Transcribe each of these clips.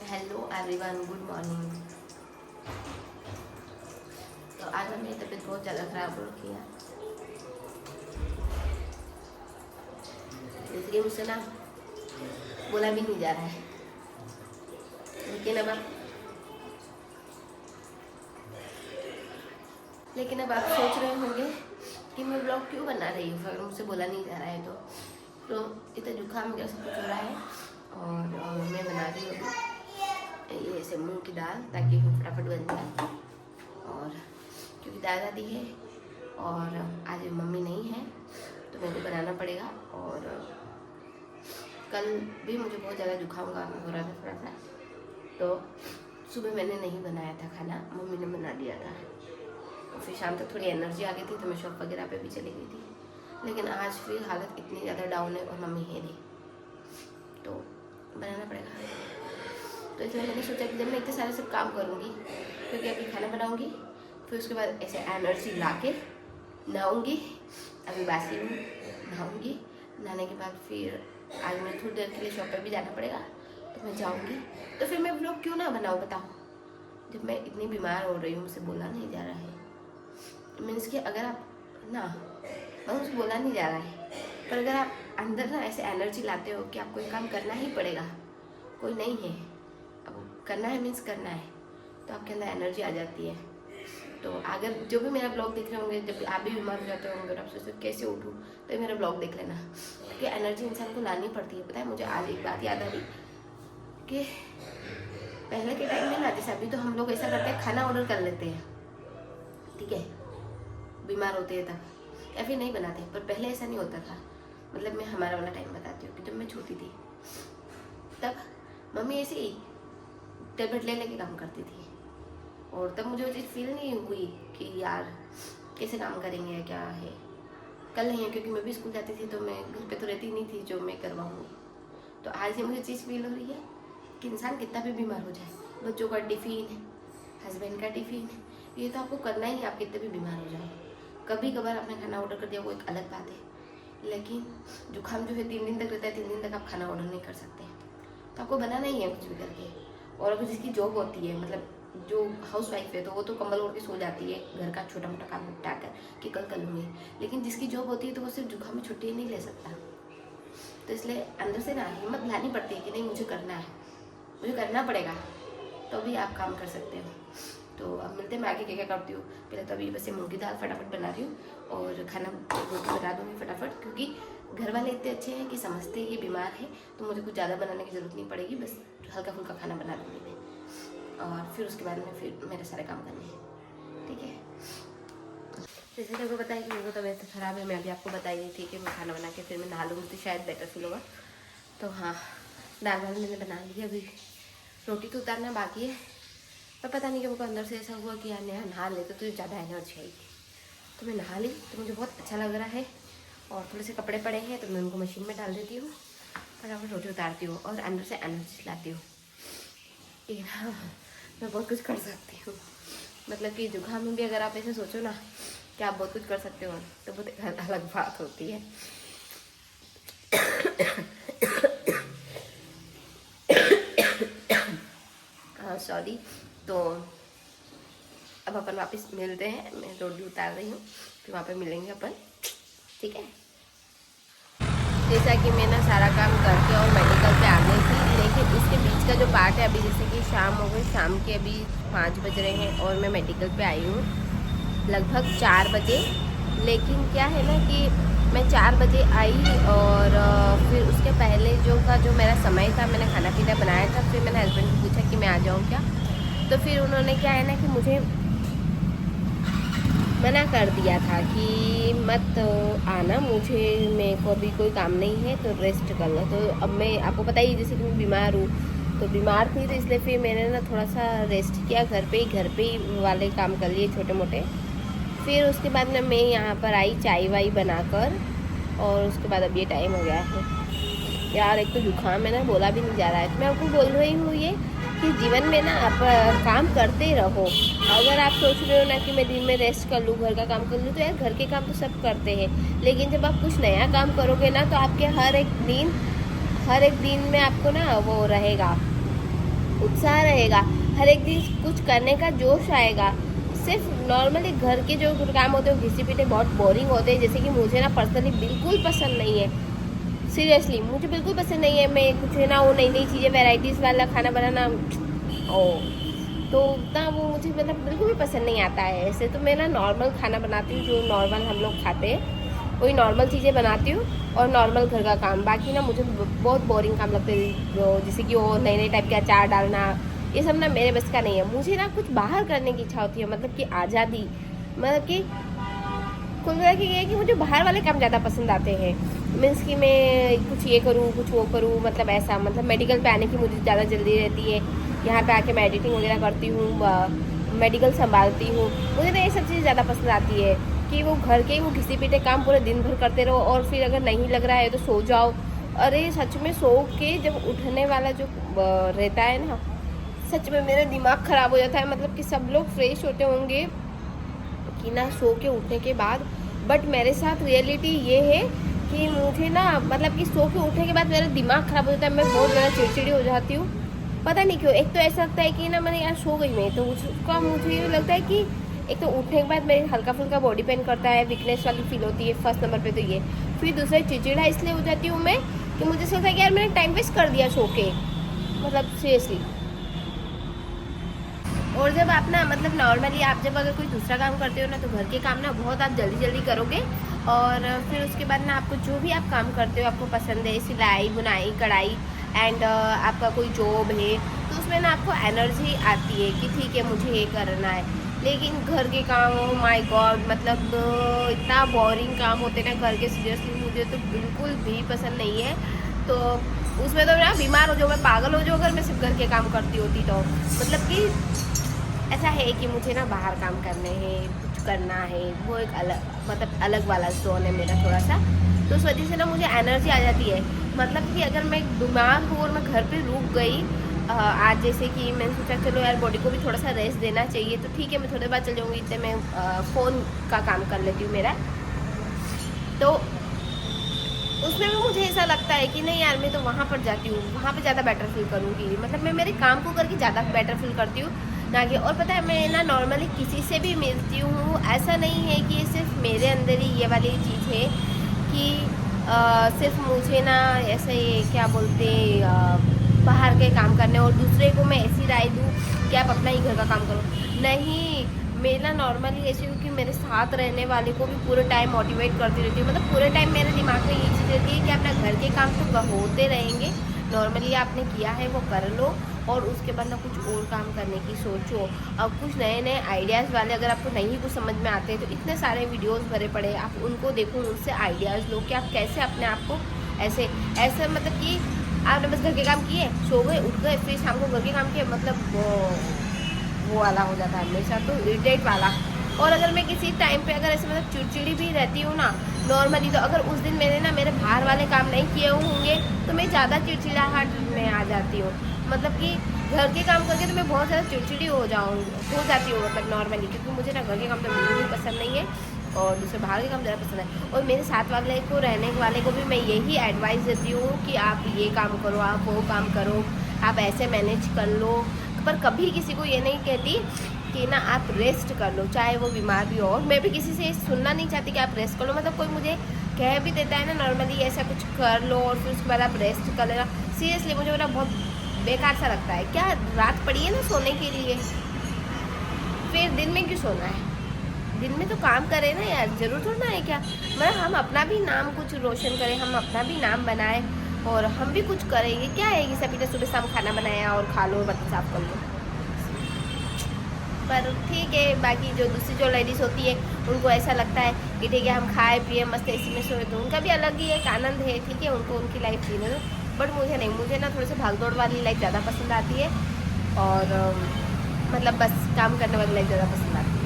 Hello everyone, good morning. तो आज मेरी तबीयत बहुत ज़्यादा ख़राब हो रखी है, इसलिए मुझसे ना बोला भी नहीं जा रहा है। लेकिन अब आप सोच रहे होंगे कि मैं ब्लॉग क्यों बना रही हूँ अगर मुझसे बोला नहीं जा रहा है। तो इतना जुकाम वगैरह सब कुछ हो रहा है और मैं बना रही हूँ ये ऐसे मूंग की दाल ताकि वो फटाफट बन जाए। और क्योंकि दादा दी है और आज मम्मी नहीं है तो मेरे को बनाना पड़ेगा। और कल भी मुझे बहुत ज़्यादा जुकाम का हो रहा था थोड़ा सा, तो सुबह मैंने नहीं बनाया था खाना, मम्मी ने बना दिया था। और फिर शाम तक थोड़ी एनर्जी आ गई थी तो मैं शॉप वगैरह पे भी चली गई थी। लेकिन आज फिर हालत इतनी ज़्यादा डाउन है और मम्मी है नहीं तो बनाना पड़ेगा। तो इसलिए मैंने सोचा कि जब मैं इतने सारे सब काम करूँगी, क्योंकि अभी खाना बनाऊँगी फिर उसके बाद ऐसे एनर्जी ला के नहाऊँगी। अभी बासी हूँ, नहाऊँगी, नहाने के बाद फिर आज मुझे थोड़ी देर के लिए शॉप पे भी जाना पड़ेगा तो मैं जाऊँगी। तो फिर मैं व्लॉग क्यों ना बनाऊँ बताओ, जब मैं इतनी बीमार हो रही हूँ, मुझसे बोला नहीं जा रहा है। मीन्स कि अगर आप ना मुझे बोला नहीं जा रहा है, पर अगर आप अंदर ना ऐसे एनर्जी लाते हो कि आपको ये काम करना ही पड़ेगा, कोई नहीं है, अब करना है मीन्स करना है, तो आपके अंदर एनर्जी आ जाती है। तो अगर जो भी मेरा ब्लॉग देख रहे होंगे, जब आप भी बीमार हो जाते होंगे और आप सोचते हो कैसे उठूँ, तो मेरा ब्लॉग देख लेना, क्योंकि एनर्जी इंसान को लानी पड़ती है। पता है, मुझे आज एक बात याद आ रही कि पहले के टाइम में ना, जैसे अभी तो हम लोग ऐसा करते हैं खाना ऑर्डर कर लेते हैं, ठीक है, बीमार होते हैं तब, या फिर नहीं बनाते, पर पहले ऐसा नहीं होता था। मतलब मैं हमारा वाला टाइम बताती हूँ कि जब मैं छोटी थी तब मम्मी ऐसे ही टेबलेट ले लेके काम करती थी, और तब मुझे वो चीज़ फील नहीं हुई कि यार कैसे काम करेंगे या क्या है, कल नहीं है, क्योंकि मैं भी स्कूल जाती थी तो मैं घर पे तो रहती नहीं थी जो मैं करवाऊँगी। तो आज ही मुझे चीज़ फील हो रही है कि इंसान कितना भी बीमार हो जाए, बच्चों का टिफ़िन, हस्बैंड का टिफ़िन, ये तो आपको करना ही है, आप कितने भी बीमार हो जाओ। कभी कभार आपने खाना ऑर्डर कर दिया वो एक अलग बात है, लेकिन जुकाम जो है 3 दिन तक रहता है, 3 दिन तक आप खाना ऑर्डर नहीं कर सकते, तो आपको बनाना ही है कुछ भी करके। और अगर जिसकी जॉब होती है, मतलब जो हाउस वाइफ है, तो वो तो कंबल ओढ़ के सो जाती है, घर का छोटा मोटा काम निपटा कर कि कल कर लूँगी। लेकिन जिसकी जॉब होती है तो वो सिर्फ जुकाम में छुट्टी नहीं ले सकता, तो इसलिए अंदर से ना हिम्मत लानी पड़ती है कि नहीं मुझे करना है, मुझे करना पड़ेगा, तो भी आप काम कर सकते हो। तो अब मिलते हैं, मैं आगे क्या क्या करती हूँ। पहले तो अभी बस ये मूंग की दाल फटाफट बना रही हूँ और खाना रोटी बना दूँगी फटाफट, क्योंकि घर वाले इतने अच्छे हैं कि समझते हैं कि बीमार है तो मुझे कुछ ज़्यादा बनाने की ज़रूरत नहीं पड़ेगी, बस हल्का फुल्का खाना बना दूँगी मैं, और फिर उसके बाद में फिर मेरे सारे काम करने हैं, ठीक है। जैसे कि आपको बताया कि मेरे को तबीयत ख़राब है, मैं अभी आपको बताई नहीं थी कि मैं खाना बना के फिर मैं नहा लूँगी तो शायद बेटर फील होगा। तो हाँ, दाल वाल मैंने बना ली, अभी रोटी तो उतारना बाकी है, पर पता नहीं कि मुझको अंदर से ऐसा हुआ कि यार नहा ले तो तुझे ज़्यादा एनर्जी आएगी, तो मैं नहा ली, तो मुझे बहुत अच्छा लग रहा है। और थोड़े से कपड़े पड़े हैं तो मैं उनको मशीन में डाल देती हूँ, फटाफट रोटी उतारती हूँ और अंदर से एनर्जी लाती हूँ कि हाँ मैं बहुत कुछ कर सकती हूँ। मतलब कि जुकाम में भी अगर आप ऐसे सोचो ना कि आप बहुत कुछ कर सकते हो, तो बहुत अलग बात होती है। सॉरी। तो अब अपन वापस मिलते हैं, मैं रोटी उतार रही हूँ, फिर वहाँ पे मिलेंगे अपन, ठीक है। जैसा कि मैं ना सारा काम करके और मेडिकल पे आ गई थी, लेकिन इसके बीच का जो पार्ट है, अभी जैसे कि शाम हो गई, शाम के अभी 5 बज रहे हैं और मैं मेडिकल पे आई हूँ लगभग 4 बजे। लेकिन क्या है ना कि मैं 4 बजे आई और फिर उसके पहले जो मेरा समय था, मैंने खाना पीना बनाया था, फिर मैंने हस्बैंड को पूछा कि मैं आ जाऊँ क्या, तो फिर उन्होंने क्या है ना कि मुझे मना कर दिया था कि मत आना, मेरे को अभी कोई काम नहीं है तो रेस्ट कर लो। तो अब मैं आपको पता ही, जैसे कि मैं बीमार हूँ, तो बीमार थी तो इसलिए फिर मैंने ना थोड़ा सा रेस्ट किया, घर पे ही वाले काम कर लिए छोटे मोटे। फिर उसके बाद में मैं यहाँ पर आई चाय वाई बनाकर, और उसके बाद अब ये टाइम हो गया है। यार एक तो जुकाम है ना, बोला भी नहीं जा रहा है, तो मैं आपको बोल रही हूँ ये कि जीवन में ना आप काम करते रहो। अगर आप सोच रहे हो ना कि मैं दिन में रेस्ट कर लूँ, घर का काम कर लूँ, तो यार घर के काम तो सब करते हैं, लेकिन जब आप कुछ नया काम करोगे ना तो आपके हर एक दिन में आपको ना वो रहेगा, उत्साह रहेगा, हर एक दिन कुछ करने का जोश आएगा। सिर्फ नॉर्मली घर के जो काम होते हैं वो घिसे पीटे बहुत बोरिंग होते हैं, जैसे कि मुझे ना पर्सनली बिल्कुल पसंद नहीं है। सीरियसली मुझे बिल्कुल पसंद नहीं है। मैं कुछ है ना वो नई नई चीज़ें वेराइटीज़ वाला खाना बनाना ओ तो उतना वो मुझे मतलब बिल्कुल भी पसंद नहीं आता है। ऐसे तो मैं ना नॉर्मल खाना बनाती हूँ, जो नॉर्मल हम लोग खाते हैं वही नॉर्मल चीज़ें बनाती हूँ, और नॉर्मल घर का काम। बाकी ना मुझे बहुत बोरिंग काम लगते हैं, जैसे कि वो नए नए टाइप के अचार डालना, ये सब ना मेरे बस का नहीं है। मुझे ना कुछ बाहर करने की इच्छा होती है, मतलब कि आज़ादी, मतलब कि कुल मिला के ये है कि मुझे बाहर वाले काम ज़्यादा पसंद आते हैं। मीन्स कि मैं कुछ ये करूँ कुछ वो करूँ, मतलब ऐसा, मतलब मेडिकल पे आने की मुझे ज़्यादा जल्दी रहती है। यहाँ पे आके मैं एडिटिंग वगैरह करती हूँ, मेडिकल संभालती हूँ। मुझे ना ये सब चीज़ ज़्यादा पसंद आती है कि वो घर के वो घिसे पीटे काम पूरे दिन भर करते रहो, और फिर अगर नहीं लग रहा है तो सो जाओ। अरे सच में सो के जब उठने वाला जो रहता है ना, सच में मेरा दिमाग ख़राब हो जाता है। मतलब कि सब लोग फ्रेश होते होंगे कि ना सो के उठने के बाद, बट मेरे साथ रियलिटी ये है कि मुझे ना मतलब कि सो के उठने के बाद मेरा दिमाग ख़राब हो जाता है। मैं बहुत ज़्यादा चिड़चिड़ी हो जाती हूँ, पता नहीं क्यों। एक तो ऐसा लगता है कि ना मैंने यार सो गई मैं, तो उसका मुझे ये लगता है कि एक तो उठने के बाद मेरे हल्का फुल्का बॉडी पेन करता है, वीकनेस वाली फील होती है फर्स्ट नंबर पे तो ये। फिर दूसरा चिड़चिड़ा इसलिए हो जाती हूँ मैं कि मुझे ऐसा लगता है कि यार मैंने टाइम वेस्ट कर दिया सो के, मतलब सीरियसली। और जब आप ना मतलब नॉर्मली आप जब अगर कोई दूसरा काम करते हो ना, तो घर के काम ना बहुत आप जल्दी जल्दी करोगे, और फिर उसके बाद ना आपको जो भी आप काम करते हो आपको पसंद है, सिलाई बुनाई कढ़ाई एंड आपका कोई जॉब है, तो उसमें ना आपको एनर्जी आती है कि ठीक है मुझे ये करना है। लेकिन घर के काम, ओ माय गॉड, मतलब इतना बोरिंग काम होते हैं ना घर के, सीरियसली मुझे तो बिल्कुल भी पसंद नहीं है। तो उसमें तो ना बीमार हो जाओ, मैं पागल हो जाऊँ अगर मैं सिर्फ घर के काम करती होती तो। मतलब कि ऐसा है कि मुझे ना बाहर काम करने हैं, कुछ करना है, वो एक अलग मतलब अलग वाला जोन है मेरा थोड़ा सा। तो उस वजह से ना मुझे एनर्जी आ जाती है। मतलब कि अगर मैं बीमार हूँ और मैं घर पे रुक गई, आज जैसे कि मैंने सोचा चलो यार बॉडी को भी थोड़ा सा रेस्ट देना चाहिए, तो ठीक है मैं थोड़ी देर बाद चल जाऊँगी, इतने मैं फ़ोन का काम कर लेती हूँ मेरा। तो उसमें भी मुझे ऐसा लगता है कि नहीं यार मैं तो वहाँ पर जाती हूँ, वहाँ पे ज़्यादा बेटर फील करूँगी। मतलब मैं मेरे काम को करके ज़्यादा बेटर फील करती हूँ ना कि। और पता है मैं ना नॉर्मली किसी से भी मिलती हूँ, ऐसा नहीं है कि सिर्फ मेरे अंदर ही ये वाली चीज़ है कि सिर्फ मुझे ना ऐसे क्या बोलते बाहर के काम करने और दूसरे को मैं ऐसी राय दूँ कि आप अपना ही घर का काम करो। नहीं, मेरा नॉर्मली ऐसे हो कि मेरे साथ रहने वाले को भी पूरे टाइम मोटिवेट करती रहती हूँ। मतलब पूरे टाइम मेरे दिमाग में ये चीज़ रहती है कि अपना घर के काम तो होते रहेंगे, नॉर्मली आपने किया है वो कर लो, और उसके बाद ना कुछ और काम करने की सोचो। अब कुछ नए नए आइडियाज़ वाले अगर आपको नहीं कुछ समझ में आते हैं तो इतने सारे वीडियोस भरे पड़े, आप उनको देखो, उनसे आइडियाज़ लो कि आप कैसे अपने आप को ऐसे ऐसे मतलब कि आपने बस घर के काम किए, सो गए, उठ गए, फिर शाम को घर के काम किए, मतलब वो वाला हो जाता है हमेशा, तो इरिटेट वाला। और अगर मैं किसी टाइम पे अगर ऐसे मतलब चिड़चिड़ी भी रहती हूँ ना नॉर्मली, तो अगर उस दिन मैंने ना मेरे बाहर वाले काम नहीं किए होंगे तो मैं ज़्यादा चिड़चिड़ाहट में आ जाती हूँ। मतलब कि घर के काम करके तो मैं बहुत ज़्यादा चिड़चिड़ी हो जाती हूँ, मतलब नॉर्मली, क्योंकि मुझे ना घर के काम तो बिल्कुल भी पसंद नहीं है, और दूसरे बाहर के काम ज़्यादा पसंद है। और मेरे साथ वाले को रहने वाले को भी मैं यही एडवाइस देती हूँ कि आप ये काम करो, आप वो काम करो, आप ऐसे मैनेज कर लो। पर कभी किसी को ये नहीं कहती कि ना आप रेस्ट कर लो, चाहे वो बीमार भी हो। और मैं भी किसी से सुनना नहीं चाहती कि आप रेस्ट कर लो। मतलब कोई मुझे कह भी देता है ना नॉर्मली ऐसा कुछ कर लो और फिर उसके बाद आप रेस्ट कर लेना, सीरियसली मुझे ना बहुत बेकार सा लगता है। क्या रात पड़ी है ना सोने के लिए, फिर दिन में क्यों सोना है? दिन में तो काम करें ना यार, जरूर थोड़ा ना है क्या, मतलब हम अपना भी नाम कुछ रोशन करें, हम अपना भी नाम बनाएं, और हम भी कुछ करें। ये क्या है कि सभी ने सुबह शाम खाना बनाया और खा लो, बर्तन साफ कर लो। पर ठीक है, बाकी जो दूसरी जो लेडीज़ होती है उनको ऐसा लगता है कि ठीक है हम खाए पिए मस्त एसी में सोए, तो उनका भी अलग ही एक आनंद है, ठीक है, उनको उनकी लाइफ जीने दो। बट मुझे नहीं, मुझे ना थोड़ी सी भागदौड़ वाली लाइफ ज़्यादा पसंद आती है, और मतलब बस काम करने वाली लाइफ ज़्यादा पसंद आती है।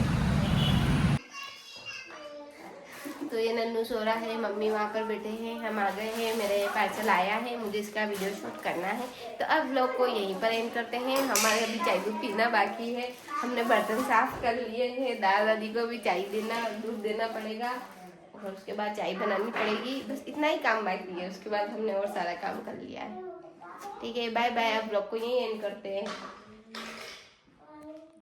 तो ये नन्नू सो रहा है, मम्मी वहाँ पर बैठे हैं, हम आ गए हैं, मेरे पार्सल आया है, मुझे इसका वीडियो शूट करना है। तो अब व्लॉग को यहीं पर एंड करते हैं। हमारे अभी चाय दूध पीना बाकी है, हमने बर्तन साफ कर लिए हैं, दादा दादी को भी चाय देना, दूध देना पड़ेगा, और उसके बाद चाय बनानी पड़ेगी। बस इतना ही काम बाकी है, उसके बाद हमने और सारा काम कर लिया है। ठीक है, बाय बाय। अब ब्लॉग को यहीं एंड करते हैं।